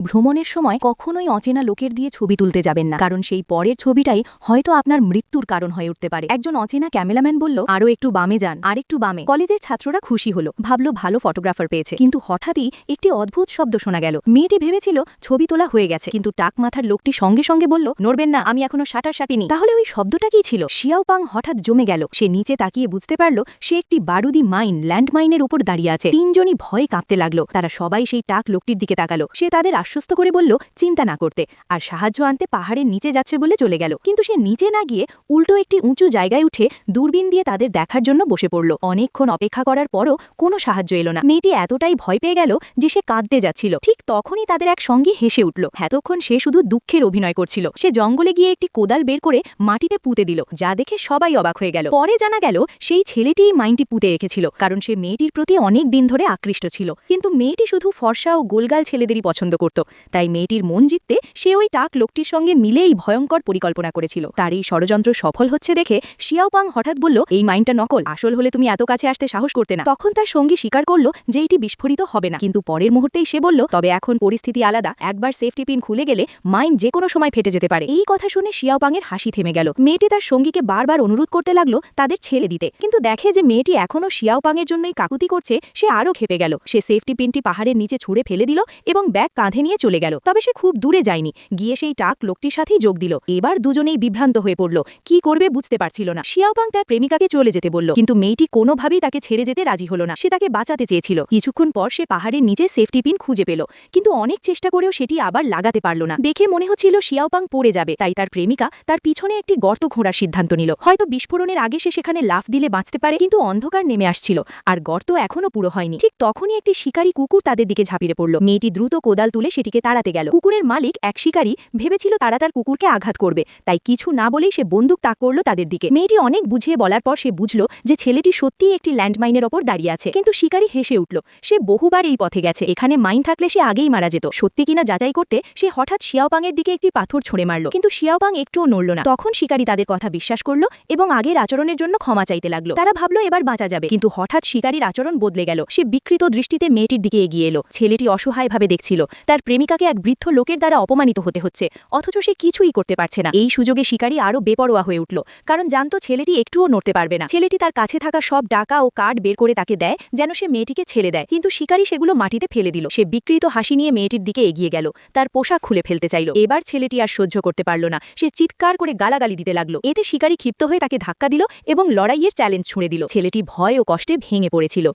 ভ্রমণের সময় কখনোই অচেনা লোকের দিয়ে ছবি তুলতে যাবেন না, কারণ সেই পরের ছবিটাই হয়তো আপনার মৃত্যুর কারণ হয়ে উঠতে পারে। একজন অচেনা ক্যামেরাম্যান বলল, আরও একটু বামে যান, আর একটু বামে। কলেজের ছাত্ররা খুশি হলো, ভাবলো ভালো ফটোগ্রাফার পেয়েছে। কিন্তু হঠাৎই একটি অদ্ভুত শব্দ শোনা গেল। মেয়েটি ভেবেছিল ছবি তোলা হয়ে গেছে, কিন্তু টাক মাথার লোকটি সঙ্গে সঙ্গে বলল, নড়বেন না, আমি এখনো শাটার সাপিনি। তাহলে ওই শব্দটা কি ছিল? শিয়াওপাং হঠাৎ জমে গেল। সে নিচে তাকিয়ে বুঝতে পারল সে একটি বারুদি ল্যান্ডমাইনের উপর দাঁড়িয়ে আছে। তিনজনই ভয়ে কাঁপতে লাগলো। তারা সবাই সেই টাক লোকটির দিকে তাকালো। সে তাদের আশ্বস্ত করে বলল চিন্তা না করতে, আর সাহায্য আনতে পাহাড়ের নিচে যাচ্ছে বলে চলে গেল। কিন্তু সে নিচে না গিয়ে উল্টো একটি উঁচু জায়গায় উঠে দূরবীন দিয়ে তাদের দেখার জন্য বসে পড়ল। অনেকক্ষণ অপেক্ষা করার পরও কোনো সাহায্য এলো না। মেয়েটি এতটাই ভয় পেয়ে গেল যে সে কাঁদতে যাচ্ছিল। ঠিক তখনই তাদের এক সঙ্গী হেসে উঠল। এতক্ষণ সে শুধু দুঃখের অভিনয় করছিল। সে জঙ্গলে গিয়ে একটি কোদাল বের করে মাটিতে পুঁতে দিল, যা দেখে সবাই অবাক হয়ে গেল। পরে জানা গেল সেই ছেলেটিই মাইনটি পুঁতে রেখেছিল, কারণ সে মেয়েটির প্রতি অনেক দিন ধরে আকৃষ্ট ছিল। কিন্তু মেয়েটি শুধু ফর্সা ও গোলগাল ছেলেদেরই পছন্দ করত। তাই মেয়েটির মন জিততে সে ওই টাক লোকটির সঙ্গে মিলে এই ভয়ঙ্কর পরিকল্পনা করেছিল। তার এই ষড়যন্ত্র সফল হচ্ছে দেখে শিয়াওপাং হঠাৎ বলল, এই মাইনটা নকল, আসল হলে তুমি এত কাছে আসতে সাহস করতে না। তখন তার সঙ্গী স্বীকার করল যে এটি বিস্ফোরিত হবে না, কিন্তু পরের মুহূর্তেই সে বলল, তবে এখন পরিস্থিতি আলাদা, একবার সেফটি পিন খুলে গেলে মাইন যে কোনো সময় ফেটে যেতে পারে। এই কথা শুনে শিয়াওপাংয়ের হাসি থেমে গেল। মেয়েটি তার সঙ্গীকে বারবার অনুরোধ করতে লাগলো তাদের ছেড়ে দিতে, কিন্তু দেখে যে মেয়েটি এখনও শিয়াওপাংয়ের জন্যই কাকুতি করছে। সে আরও ক্ষেপে গেল। সে সেফটি পিনটি পাহাড়ের নিচে ছুঁড়ে ফেলে দিল এবং ব্যাগ কাঁধে নিয়ে চলে গেল। তবে সে খুব দূরে যায়নি, গিয়ে সেই টাক লোকটির সাথেই যোগ দিল। এবার দুজনেই বিভ্রান্ত হয়ে পড়ল, কি করবে বুঝতে পারছিল না। শিয়াওপাং তার প্রেমিকাকে চলে যেতে বলল, কিন্তু মেয়েটি কোনোভাবেই তাকে ছেড়ে যেতে রাজি হলো না। সে তাকে বাঁচাতে চেয়েছিল। কিছুক্ষণ পর সে পাহাড়ের নিচে সেফটি পিন খুঁজে পেল, কিন্তু অনেক চেষ্টা করেও সেটি আবার লাগাতে পারল না। দেখে মনে হচ্ছিল শিয়াওপাং পড়ে যাবে, তাই তার প্রেমিকা তার পিছনে একটি গর্ত খোঁড়ার সিদ্ধান্ত নিল। হয়তো বিস্ফোরণের আগে সে সেখানে লাফ দিলে বাঁচতে পারে, কিন্তু অন্ধকার নেমে আসছিল আর গর্ত এখনো পুরো হয়নি। ঠিক তখনই একটি শিকারী কুকুর তাদের দিকে ঝাঁপিয়ে পড়ল। মেয়েটি দ্রুত কোদাল তুলে সেটিকে তাড়াতে গেল। কুকুরের মালিক এক শিকারী ভেবেছিল তারা তার কুকুরকে আঘাত করবে, তাই কিছু না বলেই সে বন্দুক তাক করল তাদের দিকে। মেয়েটি অনেক বুঝিয়ে বলার পর সে বুঝল যে ছেলেটি সত্যিই একটি ল্যান্ডমাইনের ওপর দাঁড়িয়ে আছে। কিন্তু শিকারী হেসে উঠল। সে বহুবার এই পথে গেছে, এখানে মাইন থাকলে সে আগেই মারা যেত। সত্যি কিনা যাচাই করতে সে হঠাৎ শিয়াওপাংয়ের দিকে একটি পাথর ছুঁড়ে মারল, কিন্তু শিয়াওপাং একটুও নড়ল না। তখন শিকারী তাদের কথা বিশ্বাস করল এবং আগের আচরণের জন্য ক্ষমা চাইতে লাগলো। তারা ভাবল এবার বাঁচা যাবে, কিন্তু হঠাৎ শিকারীর আচরণ বদলে গেল। সে বিকৃত দৃষ্টিতে মেয়েটির দিকে এগিয়ে এলো। ছেলেটি অসহায়ভাবে দেখছিল তার প্রেমিকাকে এক বৃদ্ধ লোকের দ্বারা অপমানিত হতে হচ্ছে, অথচ সে কিছুই করতে পারছে না। এই সুযোগে শিকারী আরও বেপরোয়া হয়ে উঠল, কারণ জানতো ছেলেটি একটুও নড়তে পারবে না। ছেলেটি তার কাছে থাকা সব টাকা ও কার্ড বের করে তাকে দেয় যেন সে মেয়েটিকে ছেড়ে দেয়, কিন্তু শিকারী সেগুলো মাটিতে ফেলে দিল। সে বিকৃত হাসি নিয়ে মেয়েটির দিকে এগিয়ে গেল, তার পোশাক খুলে ফেলতে চাইল। এবার ছেলেটি আর সহ্য করতে পারল না। সে চিৎকার করে গালাগালি দিতে লাগলো। এতে শিকারী ক্ষিপ্ত হয়ে তাকে ধাক্কা দিল এবং লড়াইয়ের চ্যালেঞ্জ ছুঁড়ে দিল। ছেলেটি ভয় ও কষ্টে ভেঙে পড়েছিল।